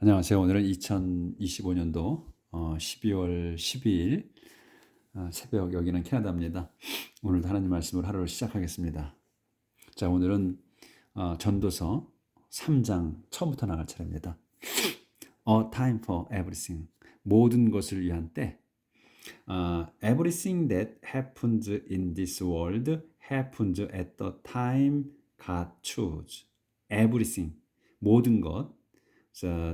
안녕하세요. 오늘은 2025년도 12월 12일 새벽, 여기는 캐나다입니다. 오늘도 하나님 말씀을 하루를 시작하겠습니다. 자, 오늘은 전도서 3장 처음부터 나갈 차례입니다. A time for everything. 모든 것을 위한 때. Everything that happens in this world happens at the time God chose. Everything. 모든 것.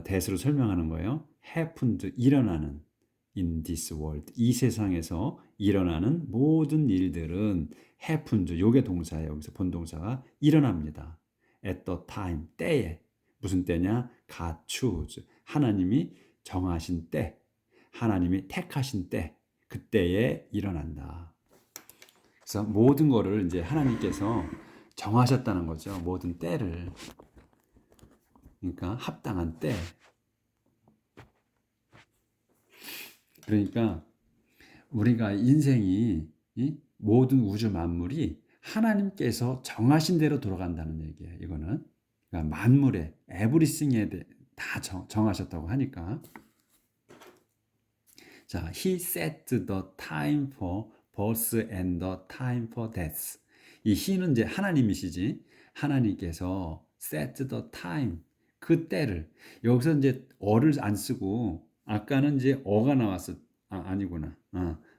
대수로 설명하는 거예요. happened, 일어나는 in this world, 이 세상에서 일어나는 모든 일들은 happened, 요게 동사예요. 여기서 본동사가 일어납니다. at the time, 때에. 무슨 때냐? God choose, 하나님이 정하신 때, 하나님이 택하신 때, 그때에 일어난다. 그래서 모든 거를 이제 하나님께서 정하셨다는 거죠. 모든 때를. 그러니까 합당한 때. 그러니까 우리가 인생이 모든 우주 만물이 하나님께서 정하신 대로 돌아간다는 얘기예요. 이거는 그러니까 만물의 에브리싱에 다 정하셨다고 하니까. 자, He set the time for birth and the time for death. 이 He는 이제 하나님이시지. 하나님께서 set the time, 그 때를. 여기서 이제 어를 안 쓰고 아까는 이제 어가 나왔어. 아니구나.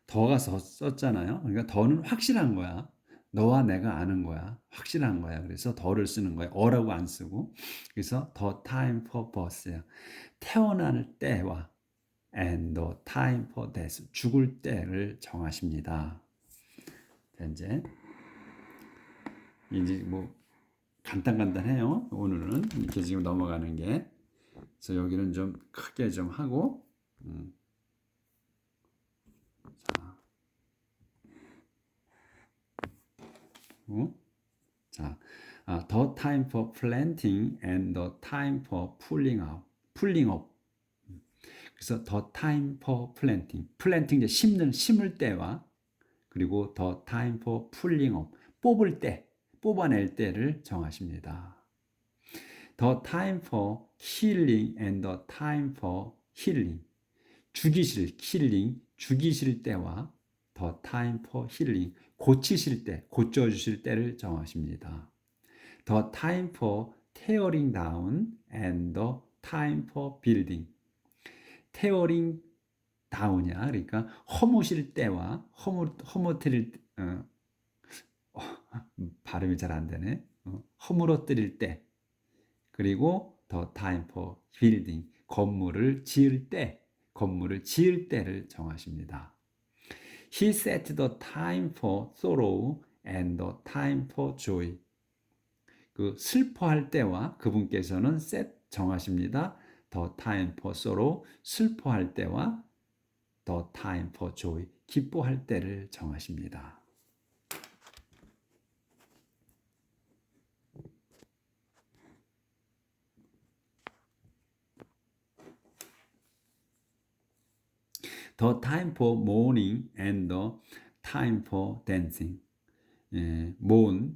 더가 썼잖아요. 그러니까 더는 확실한 거야. 너와 내가 아는 거야. 확실한 거야. 그래서 더를 쓰는 거야. 어라고 안 쓰고. 그래서 the time for birth야. 태어날 때와 and the time for death, 죽을 때를 정하십니다. 이제 뭐 간단해요. 오늘은 이렇게 지금 넘어가는 게. 그래서 여기는 좀 크게 좀 하고, 자, 자, the time for planting and the time for pulling up. 그래서 the time for planting, planting 이제 심을 때와 그리고 the time for pulling up, 뽑을 때, 뽑아낼 때를 정하십니다. The time for healing and the time for healing, 죽이실 때와 the time for healing, 고치실 때, 고쳐주실 때를 정하십니다. The time for tearing down and the time for building. tearing down이야. 그러니까 허무실 때와 허무뜨릴 발음이 잘 안 되네. 허물어뜨릴 때. 그리고 the time for building, 건물을 지을 때를 정하십니다. He set the time for sorrow and the time for joy. 그 슬퍼할 때와 그분께서는 set 정하십니다. The time for sorrow, 슬퍼할 때와 the time for joy, 기뻐할 때를 정하십니다. The time for mourning and the time for dancing. mourn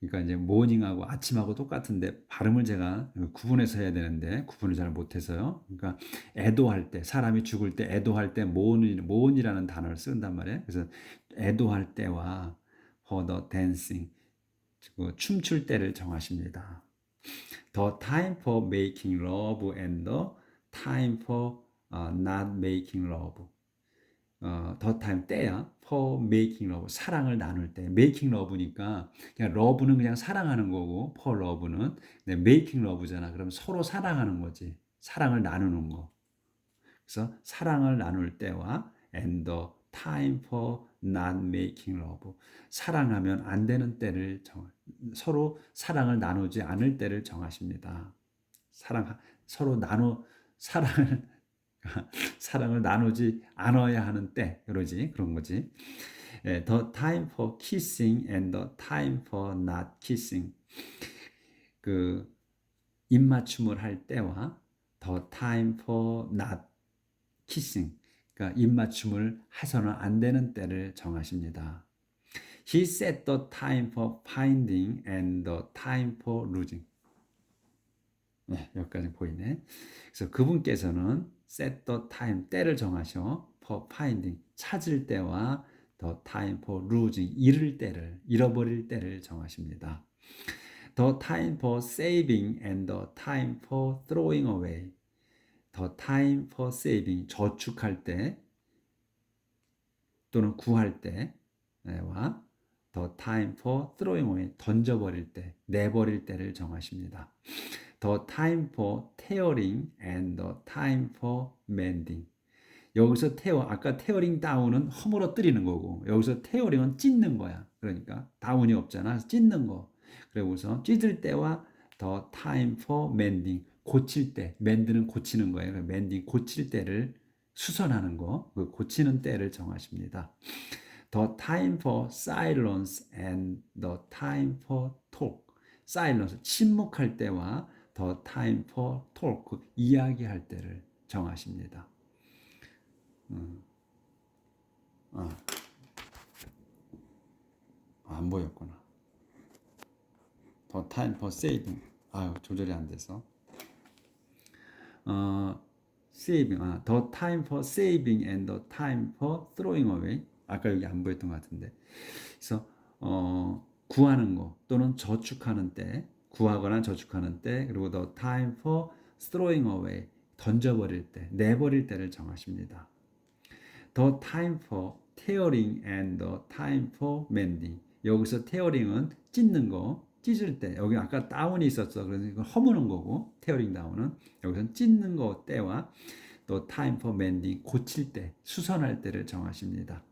그러니까 이제 모닝하고 아침하고 똑같은데 발음을 제가 구분해서 해야 되는데 구분을 잘 못해서요. 그러니까 애도할 때, 사람이 죽을 때 애도할 때 모urn이라는 단어를 쓴단 말이에요. 그래서 애도할 때와 for the dancing, 춤출 때를 정하십니다. The time for making love and the time for not making love. the time, 때야. for making love, 사랑을 나눌 때. making love니까 그냥 love는 그냥 사랑하는 거고 for love는 making love잖아. 그럼 서로 사랑하는 거지. 사랑을 나누는 거. 그래서 사랑을 나눌 때와 and the time for not making love, 사랑하면 안 되는 때를 서로 사랑을 나누지 않을 때를 정하십니다. 서로 사랑을 사랑을 나누지 않아야 하는 때, 그런 거지. The time for kissing and the time for not kissing. 그 입맞춤을 할 때와 the time for not kissing. 그러니까 입맞춤을 해서는 안 되는 때를 정하십니다. He set the time for finding and the time for losing. 네, 여기까지 보이네. 그래서 그분께서는 set the time, 때를 정하셔. for finding, 찾을 때와 the time for losing, 잃어버릴 때를 정하십니다. The time for saving and the time for throwing away. The time for saving, 저축할 때 또는 구할 때와 the time for throwing away, 던져버릴 때, 내버릴 때를 정하십니다. The time for tearing and the time for mending. 여기서 아까 tearing down은 허물어뜨리는 거고, 여기서 tearing은 찢는 거야. 그러니까 다운이 없잖아. 찢는 거. 그리고서 찢을 때와 the time for mending, 고칠 때, mend는 고치는 거예요. mending, 고칠 때를 수선하는 거, 그 고치는 때를 정하십니다. The time for silence and the time for talk. silence, 침묵할 때와 the time for talk, 이야기할 때를 정하십니다. 안 보였구나. The time for saving. 조절이 안 돼서. saving. The time for saving and the time for throwing away. 아까 여기 안 보였던 것 같은데. 그래서 구하는 거 또는 저축하는 때, 구하거나 저축하는 때, 그리고 the time for throwing away, 던져버릴 때, 내버릴 때를 정하십니다. The time for tearing and the time for mending. 여기서 tearing은 찢는 거, 찢을 때. 여기 아까 다운이 있었어. 그래서 이걸 허무는 거고, tearing down은 여기서는 찢는 거 때와 the time for mending, 고칠 때, 수선할 때를 정하십니다.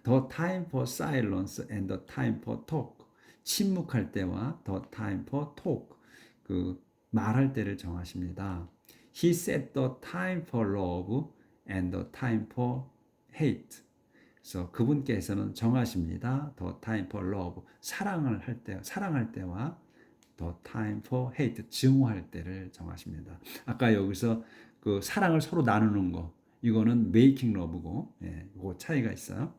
The time for silence and the time for talk. 침묵할 때와 the time for talk. 그 말할 때를 정하십니다. He set the time for love and the time for hate. 그래서 그분께서는 정하십니다. The time for love. 사랑할 때와 the time for hate. 증오할 때를 정하십니다. 아까 여기서 그 사랑을 서로 나누는 거. 이거는 making love고, 이거 차이가 있어요.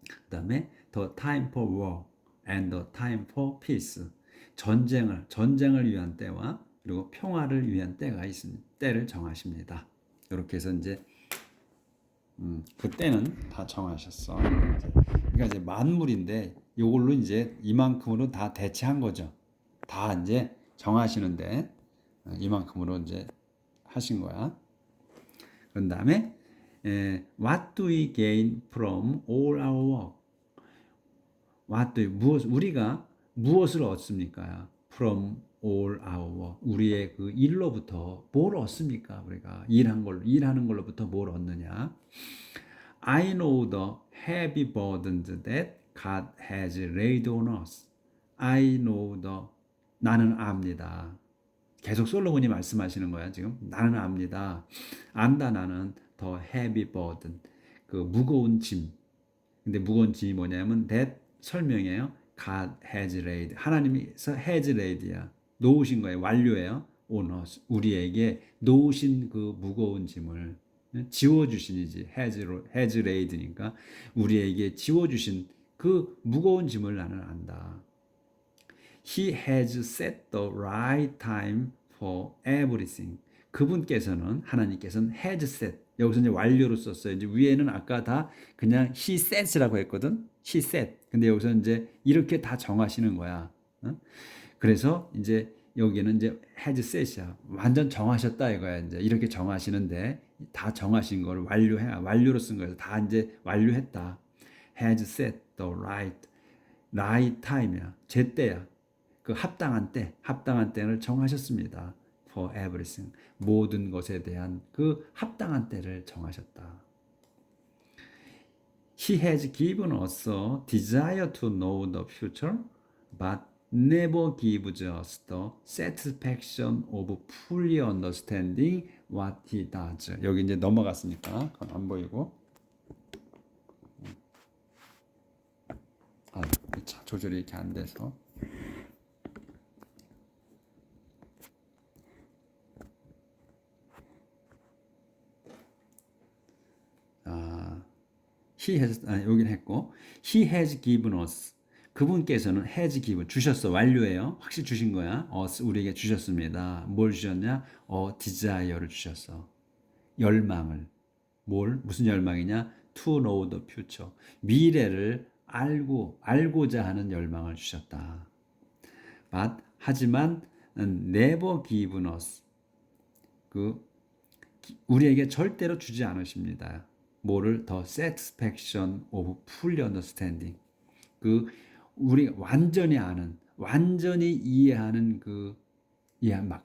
그 다음에 the time for war and the time for peace. 전쟁을 위한 때와 그리고 평화를 위한 때가 있습니다. 때를 정하십니다. 이렇게 해서 이제 그 때는 다 정하셨어. 그러니까 이제 만물인데 이걸로 이제 이만큼으로 다 대체한 거죠. 다 이제 정하시는데 이만큼으로 이제 하신 거야. 그런 다음에 what do we gain from all our work? 우리가 무엇을 얻습니까? From all our work. 우리의 그 일로부터 뭘 얻습니까? 우리가 일하는 걸로부터 뭘 얻느냐? I know the heavy burdens that God has laid on us. 나는 압니다. 계속 솔로몬이 말씀하시는 거야, 지금. 나는 압니다. 안다, 나는 the heavy burden. 그 무거운 짐. 근데 무거운 짐이 뭐냐면 that 설명이에요. God has laid. 하나님께서 has laid야. 놓으신 거예요. 완료예요. on us. 우리에게 놓으신 그 무거운 짐을 지워주신이지. has laid니까 우리에게 지워주신 그 무거운 짐을 나는 안다. He has set the right time for everything. 하나님께서는 has set. 여기서 이제 완료로 썼어요. 이제 위에는 아까 다 그냥 he sets라고 했거든. he set. 근데 여기서 이제 이렇게 다 정하시는 거야. 그래서 이제 여기는 이제 has set이야. 완전 정하셨다 이거야. 이제 이렇게 정하시는데 다 정하신 걸 완료로 쓴 거예요. 다 이제 완료했다. has set the right time이야. 제때야. 그 합당한 때를 정하셨습니다. For everything. 모든 것에 대한 그 합당한 때를 정하셨다. He has given us a desire to know the future, but never gives us the satisfaction of fully understanding what he does. 여기 이제 넘어갔으니까 그건 안 보이고. 조절이 이렇게 안 돼서. 여기는 했고, He has given us. 그분께서는 has given 주셨어. 완료예요. 확실히 주신 거야. 우리에게 주셨습니다. 뭘 주셨냐? desire를 주셨어. 열망을. 무슨 열망이냐? To know the future. 미래를 알고자 하는 열망을 주셨다. 하지만 never given us. 우리에게 절대로 주지 않으십니다. 뭐를? The satisfaction of fully understanding. 우리 완전히 아는, 완전히 이해하는 그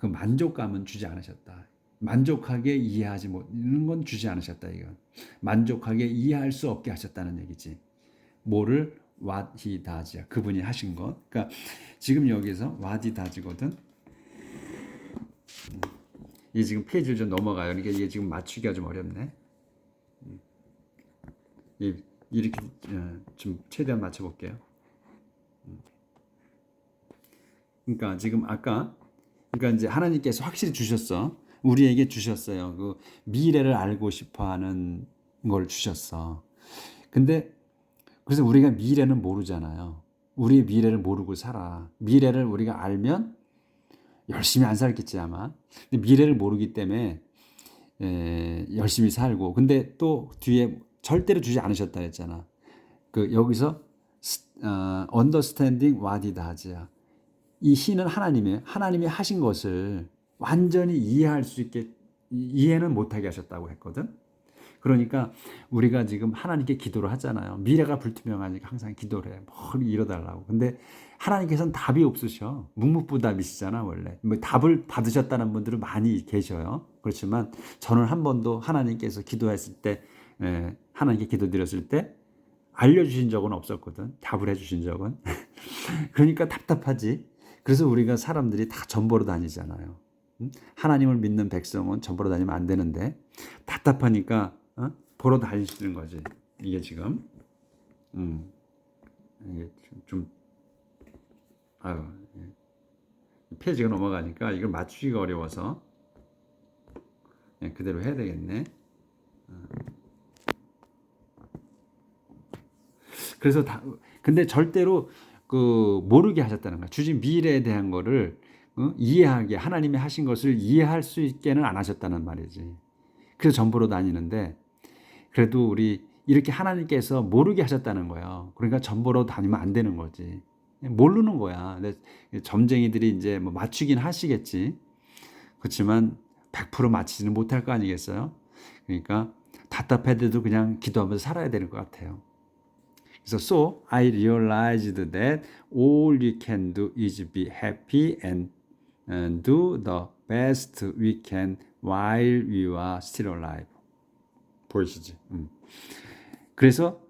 만족감은 주지 않으셨다. 만족하게 이해하지 못하는 건 주지 않으셨다. 이건 만족하게 이해할 수 없게 하셨다는 얘기지. 뭐를? What he does. 그분이 하신 것. 그러니까 지금 여기서 what he does거든. 이 지금 페이지를 좀 넘어가요. 그러니까 이게 지금 맞추기가 좀 어렵네. 이렇게 좀 최대한 맞춰볼게요. 그러니까 지금 그러니까 이제 하나님께서 확실히 주셨어. 우리에게 주셨어요. 그 미래를 알고 싶어하는 걸 주셨어. 근데 그래서 우리가 미래는 모르잖아요. 우리의 미래를 모르고 살아. 미래를 우리가 알면 열심히 안 살겠지 아마. 근데 미래를 모르기 때문에 열심히 살고. 근데 또 뒤에 절대로 주지 않으셨다 했잖아. 여기서 understanding what he does야. 이 He는 하나님이에요. 하나님이 하신 것을 완전히 이해할 수 있게 이해는 못하게 하셨다고 했거든. 그러니까 우리가 지금 하나님께 기도를 하잖아요. 미래가 불투명하니까 항상 기도를 해. 뭘 이뤄달라고. 근데 하나님께서는 답이 없으셔. 묵묵부답이시잖아 원래. 답을 받으셨다는 분들은 많이 계셔요. 그렇지만 저는 한 번도 하나님께서 기도했을 때 하나님께 기도드렸을 때 알려주신 적은 없었거든. 답을 해주신 적은. 그러니까 답답하지. 그래서 우리가 사람들이 다 전보로 다니잖아요. 하나님을 믿는 백성은 전보로 다니면 안 되는데 답답하니까 보러 다니시는 거지. 이게 지금 이게 페이지가 넘어가니까 이걸 맞추기가 어려워서 그대로 해야 되겠네. 그래서 근데 절대로 모르게 하셨다는 거야. 주신 미래에 대한 거를 이해하게 하나님이 하신 것을 이해할 수 있게는 안 하셨다는 말이지. 그래서 전보로 다니는데 그래도 우리 이렇게 하나님께서 모르게 하셨다는 거예요. 그러니까 전보로 다니면 안 되는 거지. 모르는 거야. 근데 점쟁이들이 이제 뭐 맞추긴 하시겠지. 그렇지만 100% 맞히지는 못할 거 아니겠어요? 그러니까 답답해도 그냥 기도하면서 살아야 되는 것 같아요. 그래서 so I realized that all we can do is be happy and do the best we can while we are still alive. 보이시지? 그래서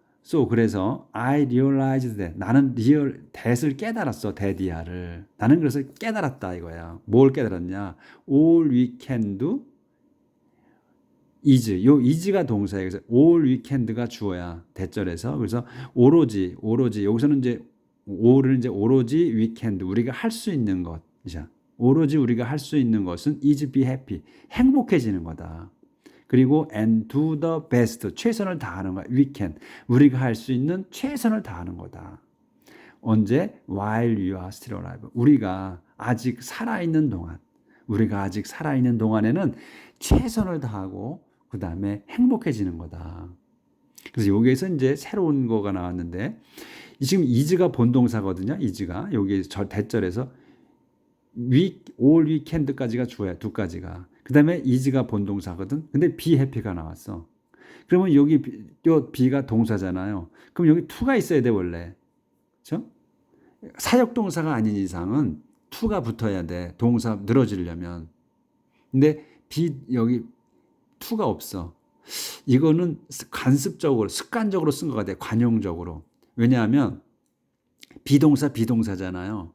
I realized that 나는 that을 깨달았어. that이야를. 나는 그래서 깨달았다 이거야. 뭘 깨달았냐? all we can do is. 요 is가 동사예요. 그래서 all we can가 주어야. 대절에서. 그래서 오로지 여기서는 이제 all을 이제 오로지 we can do. 우리가 할 수 있는 것이자. 오로지 우리가 할 수 있는 것은 is be happy. 행복해지는 거다. 그리고 and do the best. 최선을 다하는 거야. we can. 우리가 할 수 있는 최선을 다하는 거다. 언제? while you are still alive. 우리가 아직 살아있는 동안에는 최선을 다하고 그 다음에 행복해지는 거다. 그래서 여기에서 이제 새로운 거가 나왔는데 지금 is가 본동사거든요. is가 여기 대절에서 all weekend까지가 주어야 두 가지가. 그 다음에 is가 본동사거든. 근데 be happy가 나왔어. 그러면 여기 be가 동사잖아요. 그럼 여기 to가 있어야 돼 원래. 그렇죠? 사역동사가 아닌 이상은 to가 붙어야 돼. 동사 늘어지려면. 근데 여기 to가 없어. 이거는 관습적으로 습관적으로 쓴 것 같아요. 관용적으로. 왜냐하면 비동사잖아요.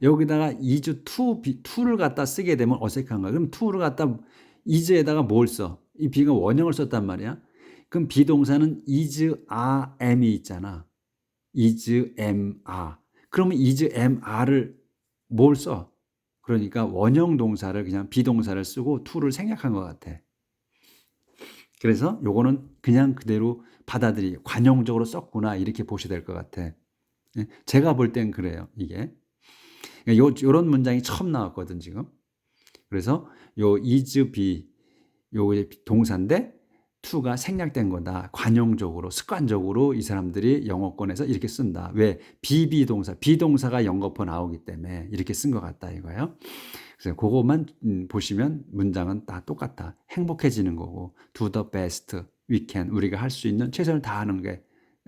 여기다가 is to를 갖다 쓰게 되면 어색한 거야. 그럼 to를 갖다 is에다가 뭘 써? 이 be가 원형을 썼단 말이야. 그럼 비동사는 is, are, am이 있잖아. is, am, are. 그러면 is, am, are를 뭘 써? 그러니까 원형 동사를 그냥 비동사를 쓰고 to를 생략한 것 같아. 그래서 요거는 그냥 그대로 관용적으로 썼구나 이렇게 보셔야 될 것 같아. 제가 볼 땐 그래요, 이게. 그러니까 요런 문장이 처음 나왔거든, 지금. 그래서 요 is be 요 동사인데 to가 생략된 거다. 관용적으로, 습관적으로 이 사람들이 영어권에서 이렇게 쓴다. 왜? 비동사, 비동사가 영거포 나오기 때문에 이렇게 쓴 것 같다 이거예요. 그래서 그것만 보시면 문장은 다 똑같아. 행복해지는 거고, do the best we can, 우리가 할 수 있는 최선을 다하는 게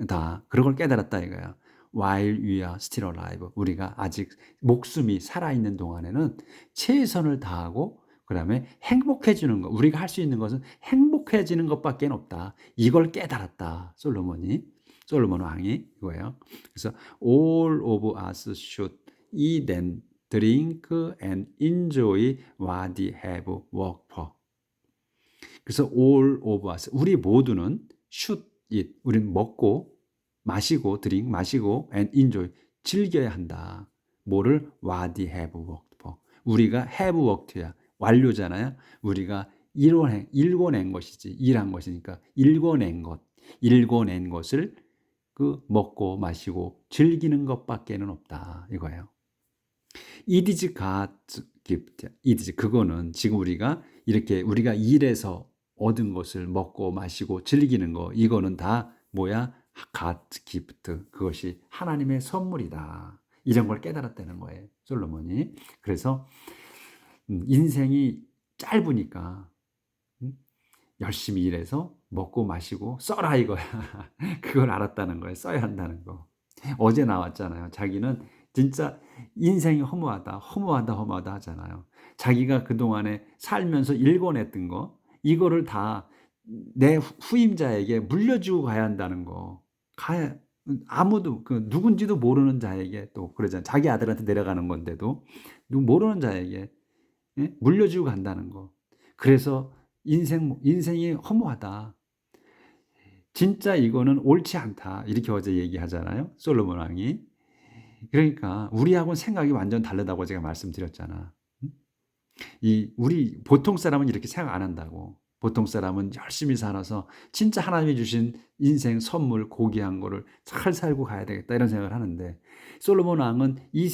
다 그런 걸 깨달았다 이거야. While we are still alive, 우리가 아직 목숨이 살아있는 동안에는 최선을 다하고 그다음에 행복해지는 거, 우리가 할 수 있는 것은 행복해지는 것밖에 없다. 이걸 깨달았다. 솔로몬 왕이 이거예요. 그래서 all of us should eat and drink and enjoy what we have worked for. 그래서 all of us, 우리 모두는 should eat, 우리는 먹고 마시고 drink, 마시고 and enjoy, 즐겨야 한다. 뭐를? what we have worked for. 우리가 have worked야. 완료잖아요. 우리가 일궈낸 것이지. 일한 것이니까 일궈낸 것을 그 먹고 마시고 즐기는 것밖에는 없다. 이거예요. It is God's gift. It is, 그거는 지금 우리가 일해서 얻은 것을 먹고 마시고 즐기는 거, 이거는 다 뭐야? God's gift. 그것이 하나님의 선물이다. 이런 걸 깨달았다는 거예요, 솔로몬이. 그래서 인생이 짧으니까 열심히 일해서 먹고 마시고 써라 이거야. 그걸 알았다는 거예요. 써야 한다는 거. 어제 나왔잖아요. 자기는 진짜 인생이 허무하다 하잖아요. 자기가 그동안에 살면서 일궈냈던 거, 이거를 다 내 후임자에게 물려주고 가야 한다는 거. 아무도 누군지도 모르는 자에게, 또 그러잖아요. 자기 아들한테 내려가는 건데도 모르는 자에게 물려주고 간다는 거. 그래서 인생이 허무하다. 진짜 이거는 옳지 않다. 이렇게 어제 얘기하잖아요, 솔로몬 왕이. 그러니까 우리하고는 생각이 완전 다르다고 제가 말씀드렸잖아. 우리 보통 사람은 이렇게 생각 안 한다고. 보통 사람은 열심히 살아서 진짜 하나님이 주신 인생 선물 고귀한 거를 잘 살고 가야 되겠다 이런 생각을 하는데, 솔로몬 왕은 이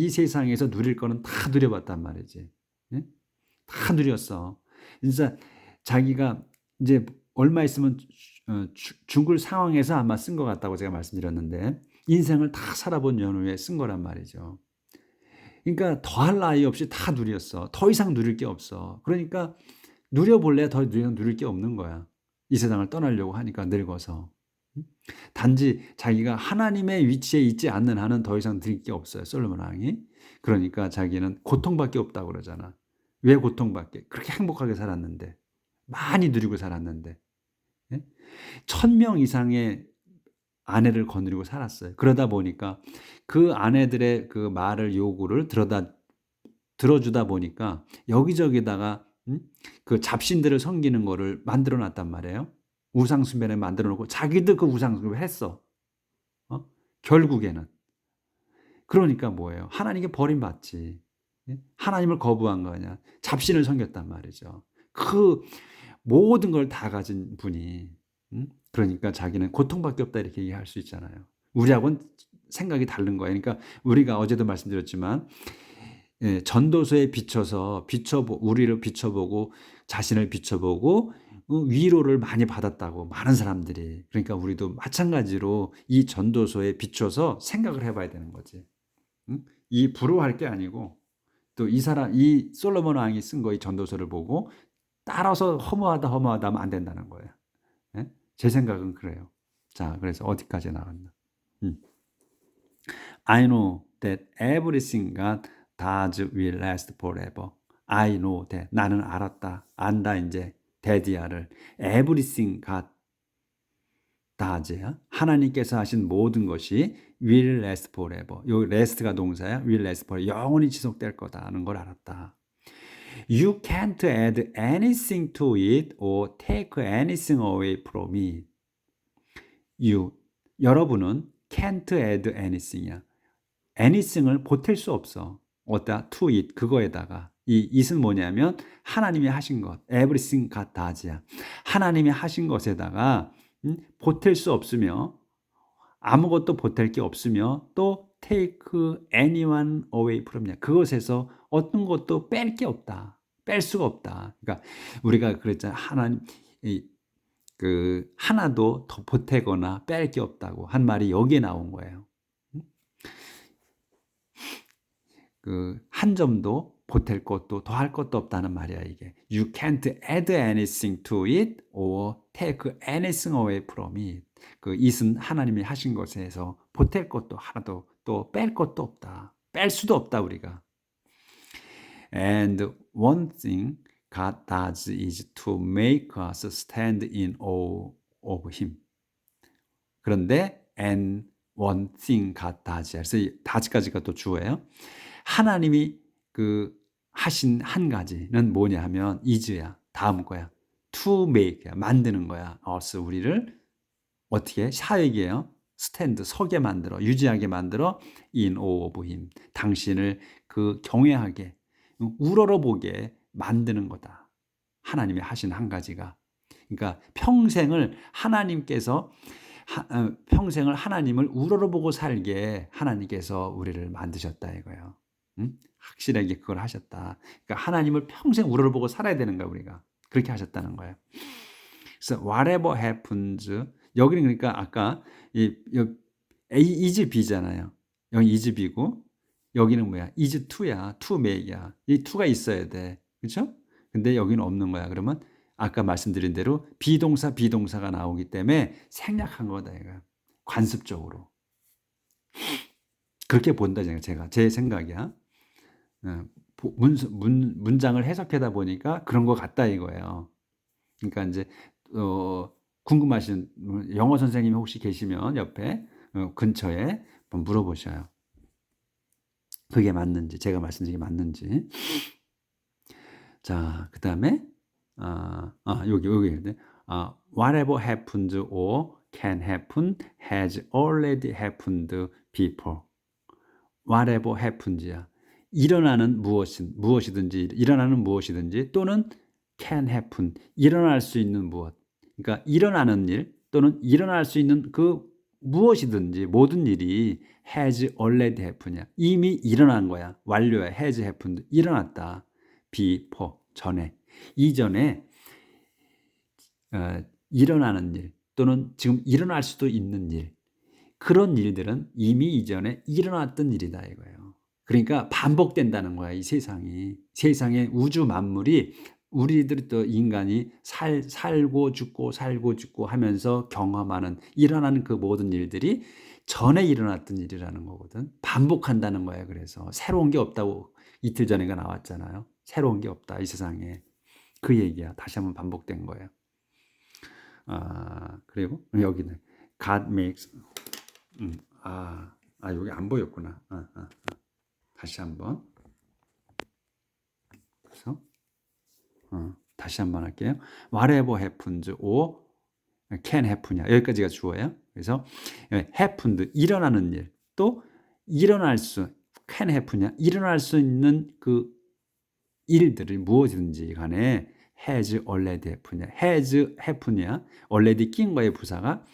세상에서 누릴 거는 다 누려봤단 말이지. 다 누렸어. 진짜 자기가 이제 얼마 있으면 죽을 상황에서 아마 쓴 것 같다고 제가 말씀드렸는데, 인생을 다 살아본 연후에 쓴 거란 말이죠. 그러니까 더할 나위 없이 다 누렸어. 더 이상 누릴 게 없어. 그러니까 누려볼래 더 이상 누릴 게 없는 거야. 이 세상을 떠나려고 하니까 늙어서. 단지 자기가 하나님의 위치에 있지 않는 한은 더 이상 드릴 게 없어요, 솔로몬 왕이. 그러니까 자기는 고통밖에 없다고 그러잖아. 왜 고통밖에? 그렇게 행복하게 살았는데, 많이 누리고 살았는데, 1000명 이상의 아내를 거느리고 살았어요. 그러다 보니까 그 아내들의 그 말을, 요구를 들어주다 보니까 여기저기다가 그 잡신들을 섬기는 거를 만들어 놨단 말이에요. 우상숭배를 만들어 놓고 자기도 그 우상숭배를 했어. 결국에는. 그러니까 뭐예요? 하나님께 버림받지. 하나님을 거부한 거냐? 잡신을 섬겼단 말이죠. 그 모든 걸 다 가진 분이, 그러니까 자기는 고통밖에 없다 이렇게 얘기할 수 있잖아요. 우리하고는 생각이 다른 거예요. 그러니까 우리가 어제도 말씀드렸지만, 전도서에 비춰서 우리를 비춰보고 자신을 비춰보고 위로를 많이 받았다고, 많은 사람들이. 그러니까 우리도 마찬가지로 이 전도서에 비춰서 생각을 해봐야 되는 거지. 이 부러워할 게 아니고, 또 이 솔로몬 왕이 쓴 거 이 전도서를 보고 따라서 허무하다 하면 안 된다는 거예요. 제 생각은 그래요. 자, 그래서 어디까지 나갔나? I know that everything God does will last forever. I know that, 나는 알았다, 안다 이제, 데디아를. everything God does야, 하나님께서 하신 모든 것이 will last forever. 요 last가 동사야. will last forever, 영원히 지속될 거다는 걸 알았다. You can't add anything to it or take anything away from it. 여러분은 can't add anything이야. anything을 보탤 수 없어. 어디다? to it, 그거에다가. 이 it은 뭐냐면 하나님이 하신 것, everything God does야. 하나님이 하신 것에다가 보탤 수 없으며 아무것도 보탤 게 없으며 또 take anyone away from you. 그것에서 어떤 것도 뺄 게 없다. 뺄 수가 없다. 그러니까 우리가 그랬잖아요. 하나님 하나도 더 보태거나 뺄 게 없다고 한 말이 여기에 나온 거예요. 한 점도 보탤 것도 더할 것도 없다는 말이야, 이게. You can't add anything to it or take anything away from it. it은 하나님이 하신 것에서 보탤 것도 하나도 또 뺄 것도 없다. 뺄 수도 없다, 우리가. And one thing God does is to make us stand in awe of Him. 그런데 and one thing God does. 그래서 이 does까지가 또 주어예요. 하나님이 하신 한 가지는 뭐냐 하면 is야. 다음 거야. to make, 만드는 거야. us, 우리를 어떻게? 사역이에요. stand, 서게 만들어, 유지하게 만들어 in awe of Him. 당신을 경외하게, 우러러보게 만드는 거다. 하나님이 하신 한 가지가. 그러니까 평생을 하나님을 우러러보고 살게 하나님께서 우리를 만드셨다 이거예요. 확실하게 그걸 하셨다. 그러니까 하나님을 평생 우러러보고 살아야 되는 거야, 우리가. 그렇게 하셨다는 거예요. 그래서 whatever happens, 여기는 그러니까 아까 is B잖아요. 여기 is B고 여기는 뭐야? is to야. to make야. 이 to가 있어야 돼. 그렇죠? 근데 여기는 없는 거야. 그러면 아까 말씀드린 대로 비동사가 나오기 때문에 생략한 거다 이거. 관습적으로. 그렇게 본다 제가. 제 생각이야. 문장을 해석하다 보니까 그런 것 같다 이거예요. 그러니까 이제 궁금하신 영어 선생님이 혹시 계시면 옆에 근처에 한번 물어보셔요. 그게 맞는지, 제가 말씀드린 게 맞는지. 자, 그 다음에 여기 whatever happens or can happen has already happened before. whatever happens야. 일어나는 무엇이든지 또는 can happen, 일어날 수 있는 무엇. 그러니까 일어나는 일 또는 일어날 수 있는 무엇이든지 모든 일이 has already happened야. 이미 일어난 거야. 완료야. has happened, 일어났다. before, 전에. 이전에 일어나는 일 또는 지금 일어날 수도 있는 일, 그런 일들은 이미 이전에 일어났던 일이다 이거예요. 그러니까 반복된다는 거야, 이 세상이. 세상의 우주 만물이 우리들이 또 인간이 살고 죽고 하면서 경험하는, 일어나는 그 모든 일들이 전에 일어났던 일이라는 거거든. 반복한다는 거야. 그래서 새로운 게 없다고 이틀 전에가 나왔잖아요. 새로운 게 없다 이 세상에. 그 얘기야. 다시 한번 반복된 거예요. 그리고 여기는 God makes 여기 안 보였구나. 다시 한번. 그래서 다시 한번 할게요. Whatever happens or can happen이야. 여기까지가 주어예요. 그래서 happened, 일어나는 일, 또 can happen이야. 일어날 수 있는 그 일들이 무엇이든지 간에 has already happen이야. has happen이야. already 낀 거의 부사가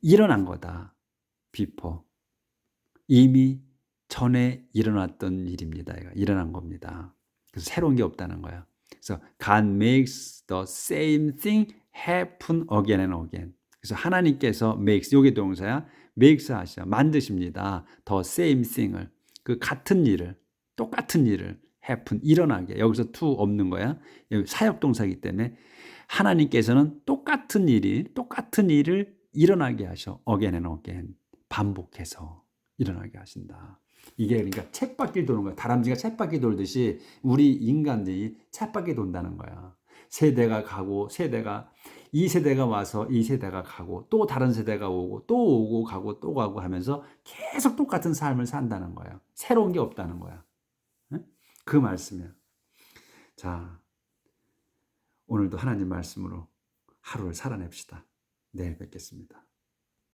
일어난 거다. before, 이미 전에 일어났던 일입니다. 일어난 겁니다. 그래서 새로운 게 없다는 거야. 그래서 God makes the same thing happen again and again. 그래서 하나님께서 makes, 요게 동사야. makes 하셔. 만드십니다. the same thing을, 같은 일을, 똑같은 일을 happen, 일어나게. 여기서 to 없는 거야. 사역 동사이기 때문에 하나님께서는 똑같은 일을 일어나게 하셔. again and again. 반복해서 일어나게 하신다. 이게 그러니까 쳇바퀴 도는 거야. 다람쥐가 쳇바퀴 돌듯이 우리 인간들이 쳇바퀴 돈다는 거야. 세대가 가고 이 세대가 와서 이 세대가 가고 또 다른 세대가 오고 또 오고 가고 또 가고 하면서 계속 똑같은 삶을 산다는 거야. 새로운 게 없다는 거야. 그 말씀이야. 자, 오늘도 하나님 말씀으로 하루를 살아냅시다. 내일 뵙겠습니다.